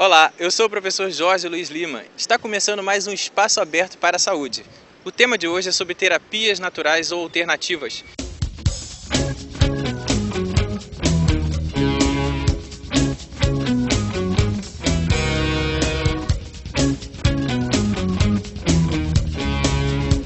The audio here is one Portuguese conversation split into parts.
Olá, eu sou o professor Jorge Luiz Lima. Está começando mais um Espaço Aberto para a Saúde. O tema de hoje é sobre terapias naturais ou alternativas.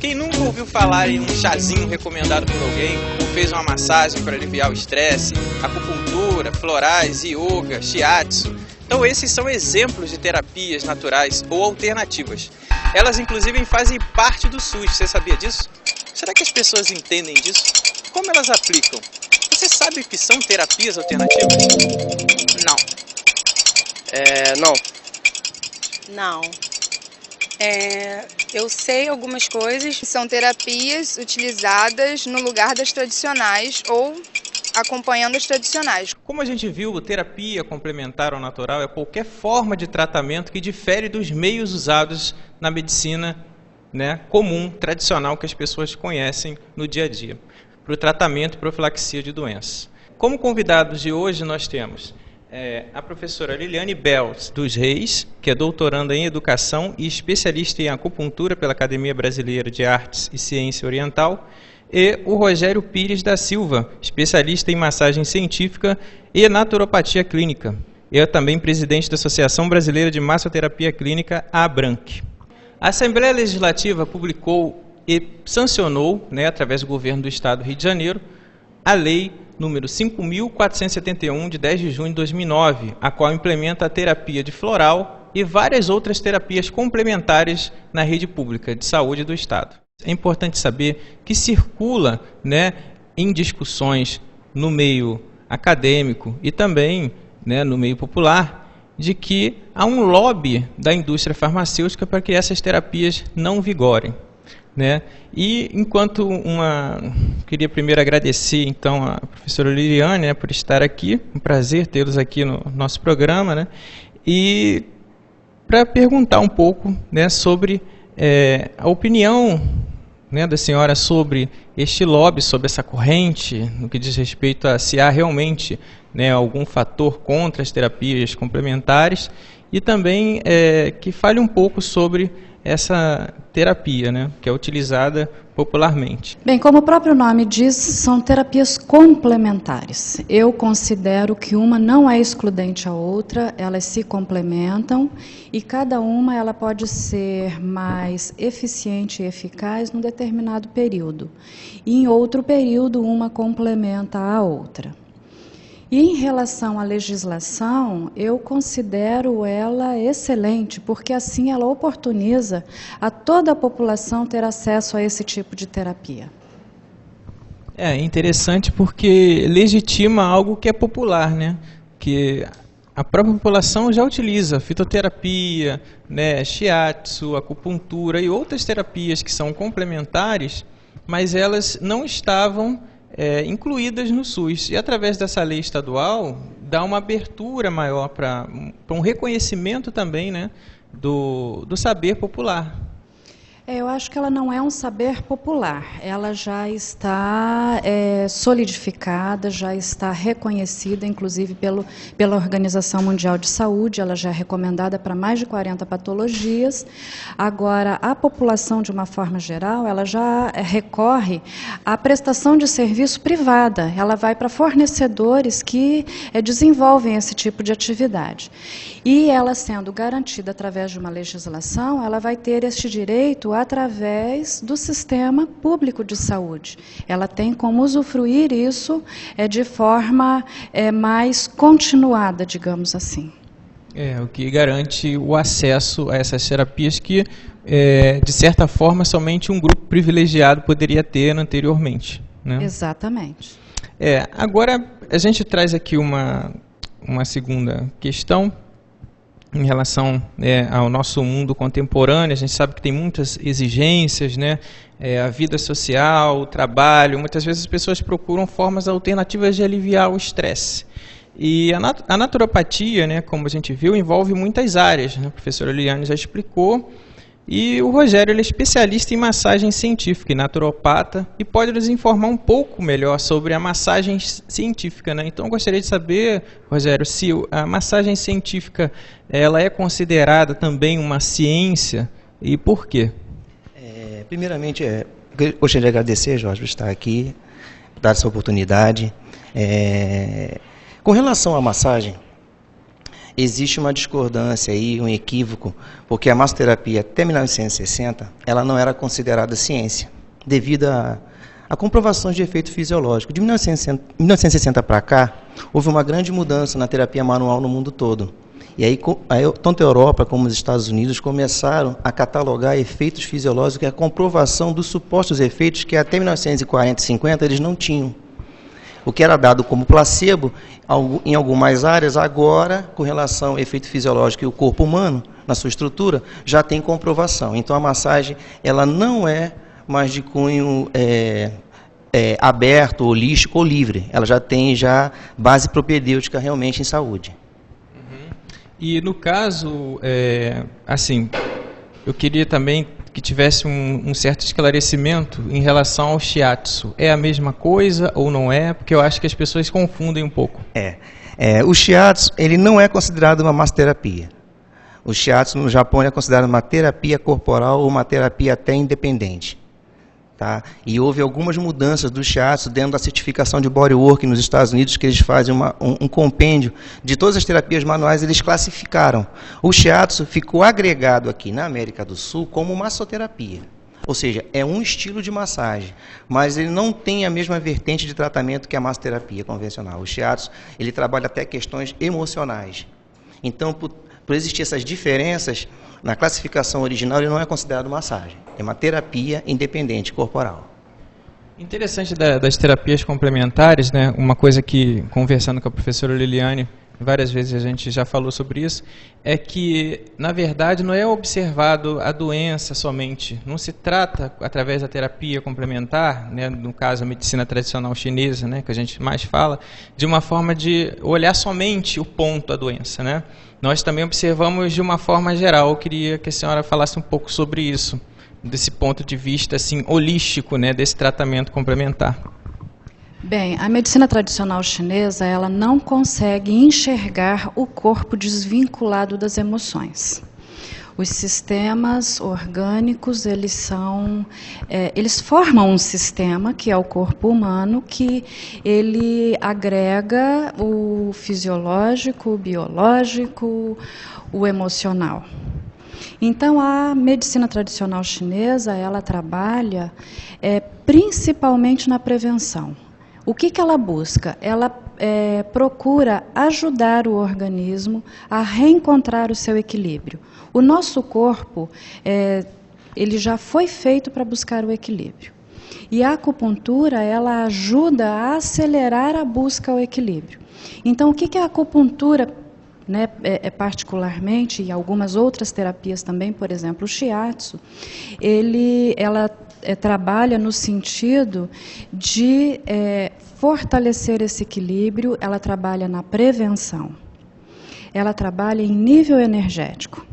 Quem nunca ouviu falar em um chazinho recomendado por alguém, ou fez uma massagem para aliviar o estresse, acupuntura, florais, yoga, shiatsu? Então esses são exemplos de terapias naturais ou alternativas. Elas inclusive fazem parte do SUS, você sabia disso? Será que as pessoas entendem disso? Como elas aplicam? Você sabe o que são terapias alternativas? Não. Não. Eu sei algumas coisas. São terapias utilizadas no lugar das tradicionais ou acompanhando as tradicionais. Como a gente viu, terapia complementar ou natural é qualquer forma de tratamento que difere dos meios usados na medicina, comum, tradicional, que as pessoas conhecem no dia a dia, para o tratamento e profilaxia de doenças. Como convidados de hoje nós temos a professora Liliane Belz dos Reis, que é doutoranda em Educação e especialista em acupuntura pela Academia Brasileira de Artes e Ciência Oriental, e o Rogério Pires da Silva, especialista em massagem científica e naturopatia clínica. Ele é também presidente da Associação Brasileira de Massoterapia Clínica, a ABRANC. A Assembleia Legislativa publicou e sancionou, através do governo do Estado do Rio de Janeiro, a Lei número 5.471, de 10 de junho de 2009, a qual implementa a terapia de floral e várias outras terapias complementares na rede pública de saúde do Estado. É importante saber que circula em discussões no meio acadêmico e também no meio popular de que há um lobby da indústria farmacêutica para que essas terapias não vigorem. E enquanto queria primeiro agradecer então a professora Liliane por estar aqui, um prazer tê-los aqui no nosso programa, e para perguntar um pouco sobre a opinião da senhora sobre este lobby, sobre essa corrente, no que diz respeito a se há realmente algum fator contra as terapias complementares, e também que fale um pouco sobre essa terapia, que é utilizada popularmente. Bem, como o próprio nome diz, são terapias complementares. Eu considero que uma não é excludente à outra, elas se complementam e cada uma ela pode ser mais eficiente e eficaz num determinado período. E em outro período, uma complementa a outra. E em relação à legislação, eu considero ela excelente, porque assim ela oportuniza a toda a população ter acesso a esse tipo de terapia. É interessante porque legitima algo que é popular, que a própria população já utiliza fitoterapia, shiatsu, acupuntura e outras terapias que são complementares, mas elas não estavam incluídas no SUS. E através dessa lei estadual, dá uma abertura maior para um reconhecimento também do saber popular. Eu acho que ela não é um saber popular, ela já está solidificada, já está reconhecida, inclusive pela Organização Mundial de Saúde, ela já é recomendada para mais de 40 patologias. Agora, a população, de uma forma geral, ela já recorre à prestação de serviço privada, ela vai para fornecedores que desenvolvem esse tipo de atividade. E ela sendo garantida através de uma legislação, ela vai ter este direito através do sistema público de saúde. Ela tem como usufruir isso de forma mais continuada, digamos assim. O que garante o acesso a essas terapias que, de certa forma, somente um grupo privilegiado poderia ter anteriormente. Exatamente. Agora, a gente traz aqui uma segunda questão, em relação ao nosso mundo contemporâneo. A gente sabe que tem muitas exigências, a vida social, o trabalho. Muitas vezes as pessoas procuram formas alternativas de aliviar o estresse. E a naturopatia, como a gente viu, envolve muitas áreas. A professora Liliane já explicou, E o Rogério ele é especialista em massagem científica e naturopata e pode nos informar um pouco melhor sobre a massagem científica, né? Então eu gostaria de saber, Rogério, se a massagem científica ela é considerada também uma ciência e por quê? Primeiramente, gostaria de agradecer, Jorge, por estar aqui, por dar essa oportunidade. Com relação à massagem, existe uma discordância aí, um equívoco, porque a massoterapia até 1960 ela não era considerada ciência, devido a comprovações de efeito fisiológico. De 1960 para cá, houve uma grande mudança na terapia manual no mundo todo. E aí, tanto a Europa como os Estados Unidos começaram a catalogar efeitos fisiológicos e a comprovação dos supostos efeitos que até 1940 e 50 eles não tinham. O que era dado como placebo em algumas áreas, agora, com relação ao efeito fisiológico e o corpo humano, na sua estrutura, já tem comprovação. Então, a massagem ela não é mais de cunho aberto, holístico ou livre. Ela já tem base propedêutica realmente em saúde. E no caso, assim, eu queria também que tivesse um certo esclarecimento em relação ao shiatsu. É a mesma coisa ou não é? Porque eu acho que as pessoas confundem um pouco. O shiatsu ele não é considerado uma massoterapia. O shiatsu no Japão é considerado uma terapia corporal ou uma terapia até independente. Tá? E houve algumas mudanças do shiatsu dentro da certificação de bodywork nos Estados Unidos, que eles fazem um compêndio de todas as terapias manuais, eles classificaram. O shiatsu ficou agregado aqui na América do Sul como massoterapia. Ou seja, é um estilo de massagem, mas ele não tem a mesma vertente de tratamento que a massoterapia convencional. O shiatsu ele trabalha até questões emocionais. Então, por existir essas diferenças, na classificação original ele não é considerado massagem. É uma terapia independente corporal. Interessante das terapias complementares, né? Uma coisa que, conversando com a professora Liliane, várias vezes a gente já falou sobre isso, é que, na verdade, não é observado a doença somente. Não se trata, através da terapia complementar, né, no caso a medicina tradicional chinesa, né, que a gente mais fala, de uma forma de olhar somente o ponto da doença, né? Nós também observamos de uma forma geral. Eu queria que a senhora falasse um pouco sobre isso, desse ponto de vista assim, holístico, né, desse tratamento complementar. Bem, a medicina tradicional chinesa, ela não consegue enxergar o corpo desvinculado das emoções. Os sistemas orgânicos, eles formam um sistema, que é o corpo humano, que ele agrega o fisiológico, o biológico, o emocional. Então, a medicina tradicional chinesa, ela trabalha principalmente na prevenção. O que ela busca? Ela procura ajudar o organismo a reencontrar o seu equilíbrio. O nosso corpo, ele já foi feito para buscar o equilíbrio. E a acupuntura, ela ajuda a acelerar a busca ao equilíbrio. Então, o que a acupuntura, né, particularmente, e algumas outras terapias também, por exemplo, o shiatsu, ela trabalha no sentido de fortalecer esse equilíbrio, ela trabalha na prevenção, ela trabalha em nível energético.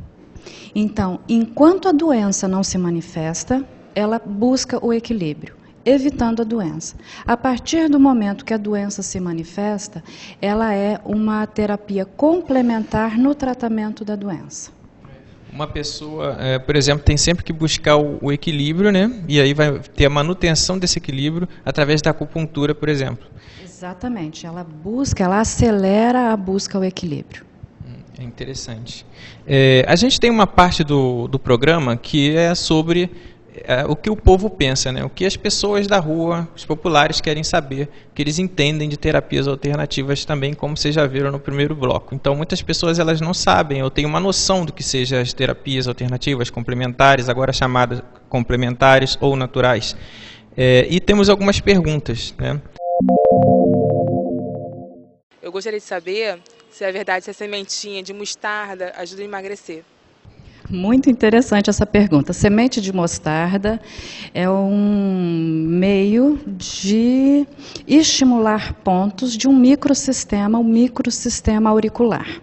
Então, enquanto a doença não se manifesta, ela busca o equilíbrio, evitando a doença. A partir do momento que a doença se manifesta, ela é uma terapia complementar no tratamento da doença. Uma pessoa, por exemplo, tem sempre que buscar o equilíbrio, né? E aí vai ter a manutenção desse equilíbrio através da acupuntura, por exemplo. Exatamente, ela acelera a busca ao equilíbrio. É interessante. A gente tem uma parte do programa que é sobre o que o povo pensa, né? O que as pessoas da rua, os populares querem saber, que eles entendem de terapias alternativas também, como vocês já viram no primeiro bloco. Então, muitas pessoas elas não sabem, ou têm uma noção do que sejam as terapias alternativas, complementares, agora chamadas complementares ou naturais. E temos algumas perguntas, né? Eu gostaria de saber se é verdade se a sementinha de mostarda ajuda a emagrecer. Muito interessante essa pergunta. Semente de mostarda é um meio de estimular pontos de um microsistema, o microsistema auricular.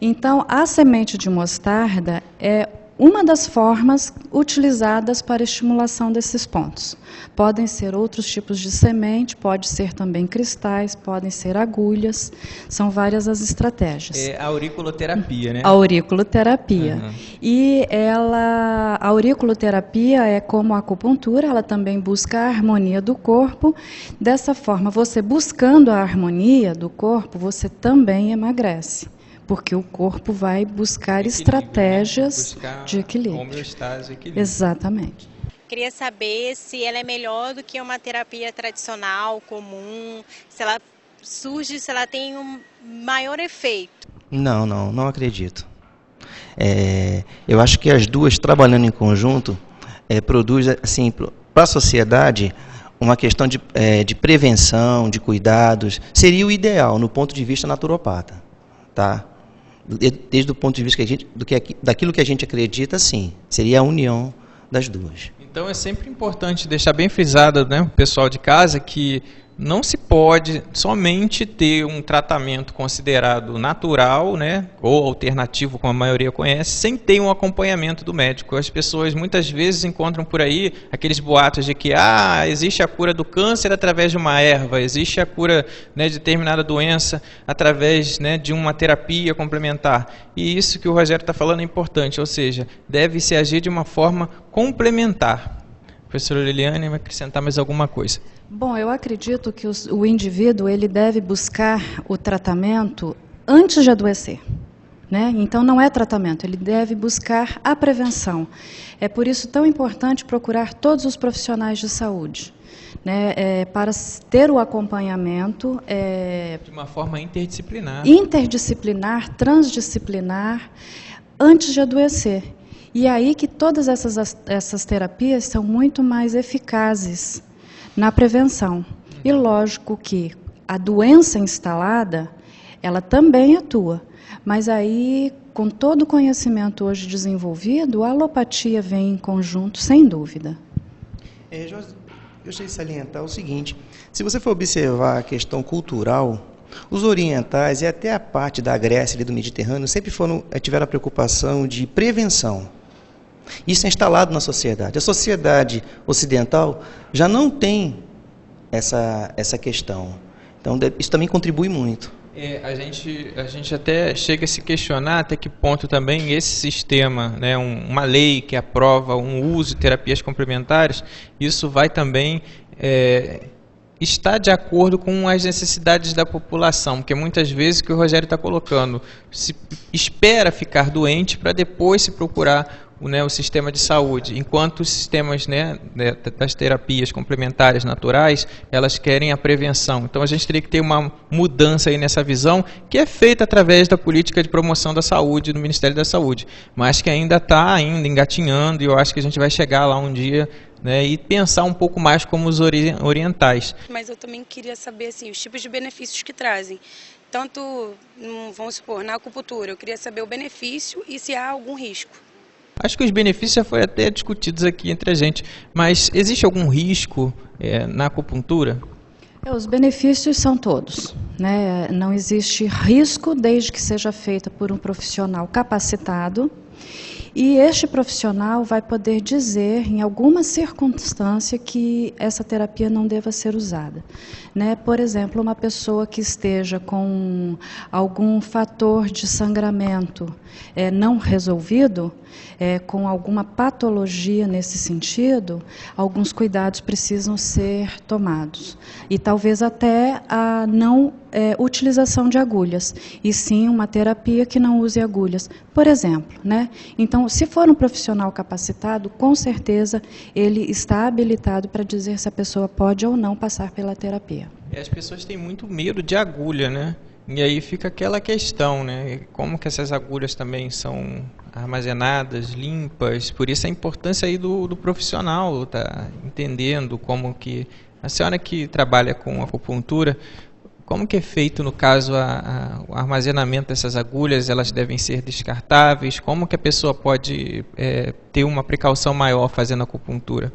Então, a semente de mostarda é uma das formas utilizadas para estimulação desses pontos. Podem ser outros tipos de semente, pode ser também cristais, podem ser agulhas, são várias as estratégias. É a auriculoterapia, né? A auriculoterapia. Uhum. E a auriculoterapia é como a acupuntura, ela também busca a harmonia do corpo. Dessa forma, você buscando a harmonia do corpo, você também emagrece. Porque o corpo vai buscar estratégias de equilíbrio. Homeostase, equilíbrio. Exatamente. Queria saber se ela é melhor do que uma terapia tradicional, comum, se ela surge, se ela tem um maior efeito. Não acredito. Eu acho que as duas, trabalhando em conjunto, produz, assim, para a sociedade, uma questão de prevenção, de cuidados. Seria o ideal, no ponto de vista naturopata. Tá? Desde o ponto de vista daquilo que a gente acredita, sim, seria a união das duas. Então é sempre importante deixar bem frisado, né, o pessoal de casa, que não se pode somente ter um tratamento considerado natural, né, ou alternativo, como a maioria conhece, sem ter um acompanhamento do médico. As pessoas muitas vezes encontram por aí aqueles boatos de que existe a cura do câncer através de uma erva, existe a cura, né, de determinada doença através, né, de uma terapia complementar. E isso que o Rogério está falando é importante, ou seja, deve-se agir de uma forma complementar. Professora Liliane, vai acrescentar mais alguma coisa? Bom, eu acredito que o indivíduo ele deve buscar o tratamento antes de adoecer. Né? Então, não é tratamento, ele deve buscar a prevenção. É por isso tão importante procurar todos os profissionais de saúde, né? Para ter o acompanhamento. De uma forma interdisciplinar. Interdisciplinar, transdisciplinar, antes de adoecer. E aí que todas essas terapias são muito mais eficazes na prevenção. E lógico que a doença instalada, ela também atua. Mas aí, com todo o conhecimento hoje desenvolvido, a alopatia vem em conjunto, sem dúvida. Jorge, eu gostaria de salientar o seguinte, se você for observar a questão cultural, os orientais e até a parte da Grécia e do Mediterrâneo sempre tiveram a preocupação de prevenção. Isso é instalado na sociedade. A sociedade ocidental já não tem essa questão. Então, isso também contribui muito. A gente até chega a se questionar até que ponto também esse sistema, né, uma lei que aprova um uso de terapias complementares, isso vai também estar de acordo com as necessidades da população, porque muitas vezes o que o Rogério está colocando, se espera ficar doente para depois se procurar o sistema de saúde, enquanto os sistemas, né, das terapias complementares naturais, elas querem a prevenção. Então a gente teria que ter uma mudança aí nessa visão, que é feita através da política de promoção da saúde do Ministério da Saúde, mas que ainda está engatinhando, e eu acho que a gente vai chegar lá um dia, né, e pensar um pouco mais como os orientais. Mas eu também queria saber assim, os tipos de benefícios que trazem. Tanto, vamos supor, na acupuntura, eu queria saber o benefício e se há algum risco. Acho que os benefícios já foram até discutidos aqui entre a gente, mas existe algum risco na acupuntura? Os benefícios são todos, né? Não existe risco desde que seja feita por um profissional capacitado, e este profissional vai poder dizer, em alguma circunstância, que essa terapia não deva ser usada. Né? Por exemplo, uma pessoa que esteja com algum fator de sangramento não resolvido, com alguma patologia nesse sentido, alguns cuidados precisam ser tomados. E talvez até a não utilização de agulhas, e sim uma terapia que não use agulhas, por exemplo. Né? Então, se for um profissional capacitado, com certeza ele está habilitado para dizer se a pessoa pode ou não passar pela terapia. As pessoas têm muito medo de agulha, né? E aí fica aquela questão, né? Como que essas agulhas também são armazenadas, limpas, por isso a importância aí do profissional, tá entendendo como que... A senhora que trabalha com acupuntura, como que é feito, no caso, o armazenamento dessas agulhas? Elas devem ser descartáveis? Como que a pessoa pode ter uma precaução maior fazendo acupuntura?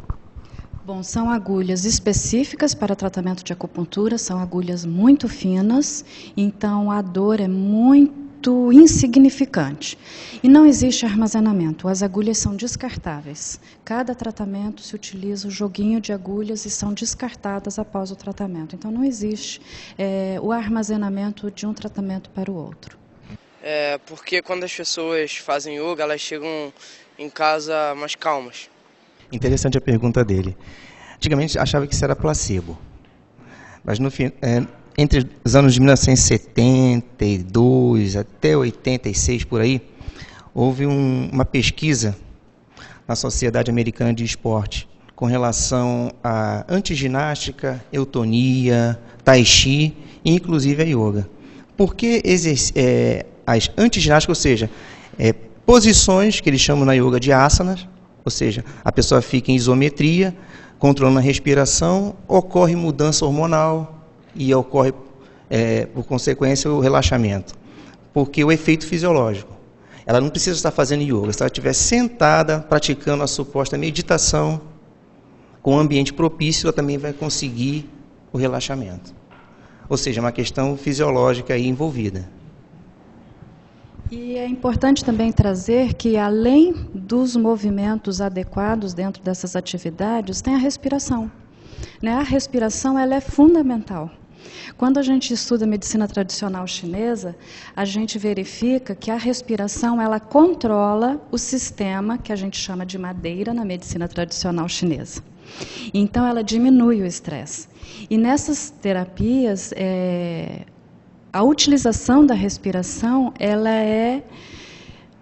Bom, são agulhas específicas para tratamento de acupuntura, são agulhas muito finas, então a dor é muito insignificante. E não existe armazenamento, as agulhas são descartáveis. Cada tratamento se utiliza o joguinho de agulhas e são descartadas após o tratamento. Então não existe o armazenamento de um tratamento para o outro. Porque quando as pessoas fazem yoga, elas chegam em casa mais calmas. Interessante a pergunta dele. Antigamente achava que isso era placebo, mas entre os anos de 1972 até 86 por aí, houve uma pesquisa na Sociedade Americana de Esporte com relação à antiginástica, eutonia, tai chi e inclusive a yoga. Por que as antiginásticas, ou seja, posições que eles chamam na yoga de asanas, ou seja, a pessoa fica em isometria, controlando a respiração, ocorre mudança hormonal e ocorre, por consequência, o relaxamento. Porque o efeito fisiológico. Ela não precisa estar fazendo yoga. Se ela estiver sentada, praticando a suposta meditação, com um ambiente propício, ela também vai conseguir o relaxamento. Ou seja, é uma questão fisiológica aí envolvida. E é importante também trazer que, além dos movimentos adequados dentro dessas atividades, tem a respiração. Né? A respiração ela é fundamental. Quando a gente estuda a medicina tradicional chinesa, a gente verifica que a respiração ela controla o sistema que a gente chama de madeira na medicina tradicional chinesa. Então, ela diminui o estresse. E nessas terapias, a utilização da respiração, ela é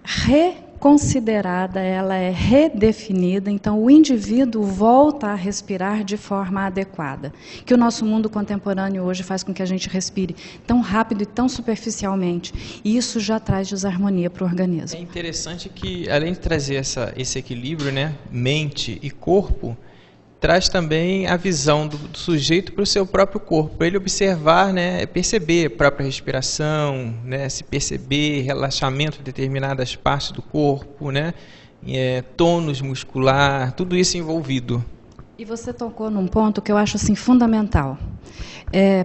reconsiderada, ela é redefinida, então o indivíduo volta a respirar de forma adequada, que o nosso mundo contemporâneo hoje faz com que a gente respire tão rápido e tão superficialmente, e isso já traz desarmonia para o organismo. É interessante que, além de trazer esse equilíbrio, né, mente e corpo, traz também a visão do sujeito para o seu próprio corpo, para ele observar, né, perceber a própria respiração, né, se perceber relaxamento de determinadas partes do corpo, né, tônus muscular, tudo isso envolvido. E você tocou num ponto que eu acho assim, fundamental.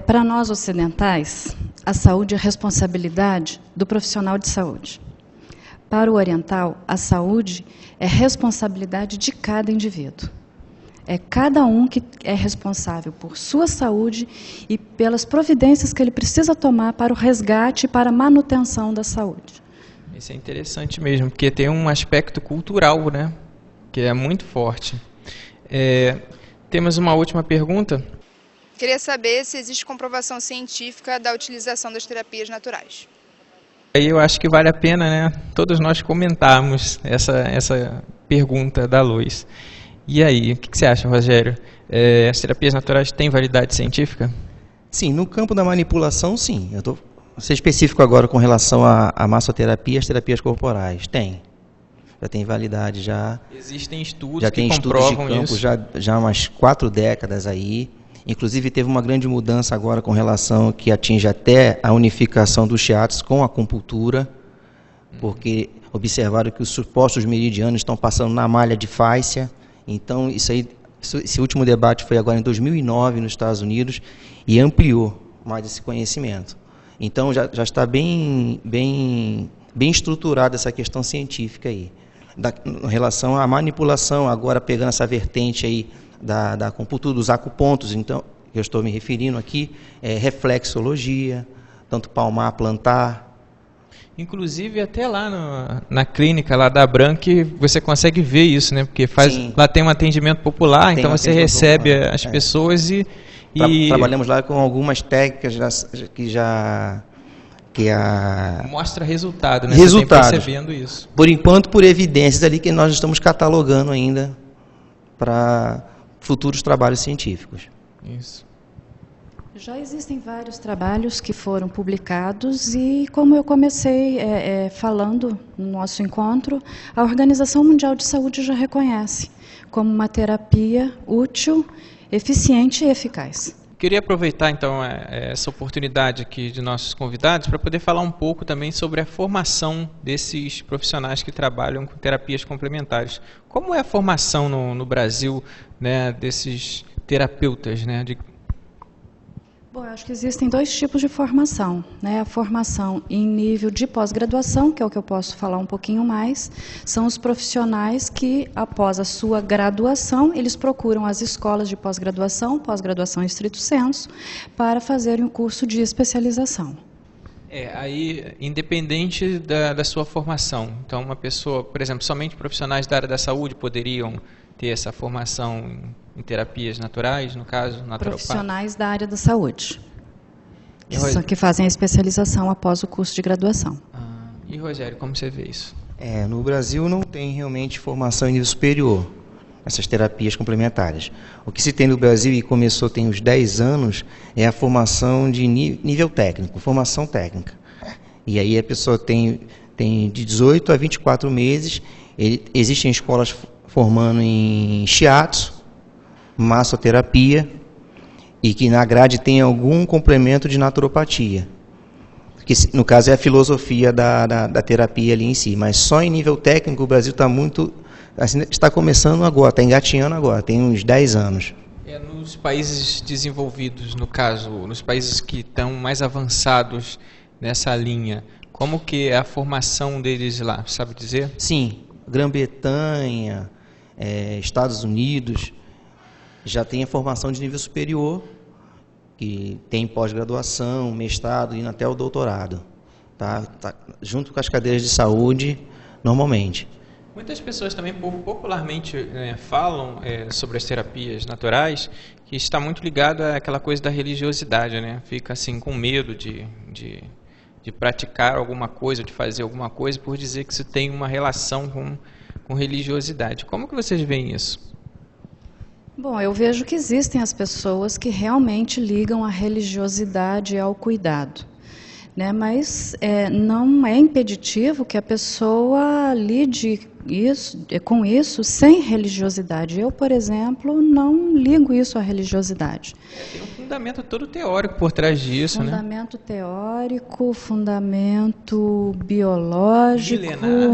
Para nós ocidentais, a saúde é responsabilidade do profissional de saúde. Para o oriental, a saúde é responsabilidade de cada indivíduo. É cada um que é responsável por sua saúde e pelas providências que ele precisa tomar para o resgate e para a manutenção da saúde. Isso é interessante mesmo, porque tem um aspecto cultural, né, que é muito forte. Temos uma última pergunta. Queria saber se existe comprovação científica da utilização das terapias naturais. Aí eu acho que vale a pena, né, todos nós comentarmos essa pergunta da Luz. E aí, o que você acha, Rogério? As terapias naturais têm validade científica? Sim, no campo da manipulação, sim. Eu vou ser específico agora com relação à massoterapia e as terapias corporais. Tem. Já tem validade, já. Existem estudos já que tem comprovam estudos de campo, isso. já há umas 4 décadas aí. Inclusive, teve uma grande mudança agora com relação que atinge até a unificação dos shiatsu com a acupuntura, porque observaram que os supostos meridianos estão passando na malha de fáscia. Então, esse último debate foi agora em 2009 nos Estados Unidos e ampliou mais esse conhecimento. Então, já está bem estruturada essa questão científica aí. Em relação à manipulação, agora pegando essa vertente aí da acupuntura, dos acupontos, então, eu estou me referindo aqui, reflexologia, tanto palmar, plantar. Inclusive até lá na clínica lá da Branque você consegue ver isso, né? Porque lá tem um atendimento popular, então você recebe as pessoas e trabalhamos lá com algumas técnicas que mostra resultado, né? Resultados. Você tem percebendo isso. Por enquanto, por evidências ali que nós estamos catalogando ainda para futuros trabalhos científicos. Isso. Já existem vários trabalhos que foram publicados e, como eu comecei falando no nosso encontro, a Organização Mundial de Saúde já reconhece como uma terapia útil, eficiente e eficaz. Queria aproveitar, então, essa oportunidade aqui de nossos convidados para poder falar um pouco também sobre a formação desses profissionais que trabalham com terapias complementares. Como é a formação no Brasil, né, desses terapeutas, né? Bom, eu acho que existem dois tipos de formação, né? A formação em nível de pós-graduação, que é o que eu posso falar um pouquinho mais, são os profissionais que, após a sua graduação, eles procuram as escolas de pós-graduação em estrito sensu, para fazerem um curso de especialização. Aí, independente da sua formação. Então, uma pessoa, por exemplo, somente profissionais da área da saúde poderiam ter essa formação em terapias naturais, no caso, naturopata? Profissionais da área da saúde, que fazem a especialização após o curso de graduação. E, Rogério, como você vê isso? No Brasil não tem realmente formação em nível superior, essas terapias complementares. O que se tem no Brasil, e começou tem uns 10 anos, é a formação de nível técnico, formação técnica. E aí a pessoa tem de 18 a 24 meses, existem escolas formando em shiatsu, massoterapia, e que na grade tem algum complemento de naturopatia, que no caso é a filosofia da terapia ali em si, mas só em nível técnico o Brasil está muito, assim, está começando agora, está engatinhando agora, tem uns 10 anos. Nos países desenvolvidos, no caso, nos países que estão mais avançados nessa linha, como que é a formação deles lá, sabe dizer? Sim, Grã-Bretanha, Estados Unidos, já tem a formação de nível superior, que tem pós-graduação, mestrado, indo até o doutorado, tá junto com as cadeiras de saúde, normalmente. Muitas pessoas também popularmente falam sobre as terapias naturais, que está muito ligado àquela coisa da religiosidade, né? Fica assim com medo de praticar alguma coisa, de fazer alguma coisa, por dizer que isso tem uma relação com religiosidade. Como que vocês veem isso? Bom, eu vejo que existem as pessoas que realmente ligam a religiosidade ao cuidado, né? Mas não é impeditivo que a pessoa lide com isso sem religiosidade. Eu, por exemplo, não ligo isso à religiosidade. Tem um fundamento todo teórico por trás disso, fundamento teórico, fundamento biológico,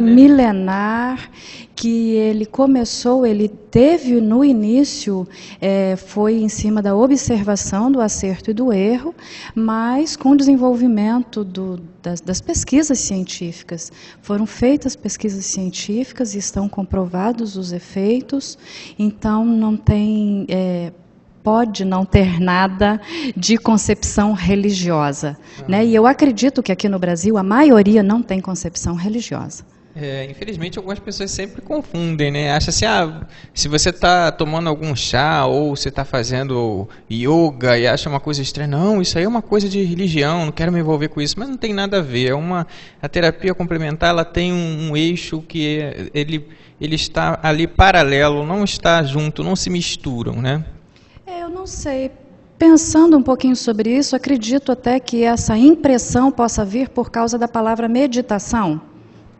milenar, que ele teve no início, foi em cima da observação do acerto e do erro, mas com o desenvolvimento das pesquisas científicas. Foram feitas pesquisas científicas e estão comprovados os efeitos, então não tem... pode não ter nada de concepção religiosa, né? E eu acredito que aqui no Brasil a maioria não tem concepção religiosa. Infelizmente algumas pessoas sempre confundem, né? Acha assim, se você está tomando algum chá ou você está fazendo yoga e acha uma coisa estranha, não, isso aí é uma coisa de religião, não quero me envolver com isso, mas não tem nada a ver. A terapia complementar, ela tem um eixo que ele está ali paralelo, não está junto, não se misturam, né? Eu não sei. Pensando um pouquinho sobre isso, acredito até que essa impressão possa vir por causa da palavra meditação.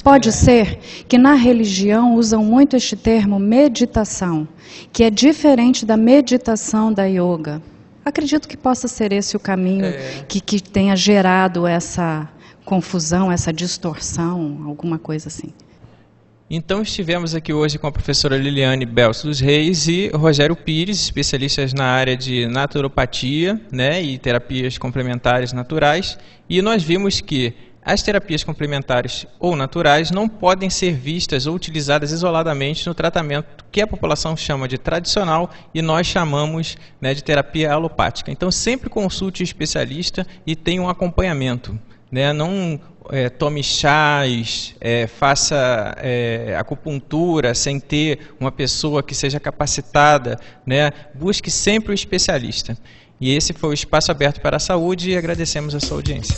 Pode ser que na religião usam muito este termo meditação, que é diferente da meditação da yoga. Acredito que possa ser esse o caminho que tenha gerado essa confusão, essa distorção, alguma coisa assim. Então estivemos aqui hoje com a professora Liliane Belso dos Reis e Rogério Pires, especialistas na área de naturopatia, né, e terapias complementares naturais, e nós vimos que as terapias complementares ou naturais não podem ser vistas ou utilizadas isoladamente no tratamento que a população chama de tradicional e nós chamamos, né, de terapia alopática. Então sempre consulte o especialista e tenha um acompanhamento, né? Não tome chás, faça acupuntura sem ter uma pessoa que seja capacitada, né? Busque sempre o especialista. E esse foi o Espaço Aberto para a Saúde e agradecemos a sua audiência.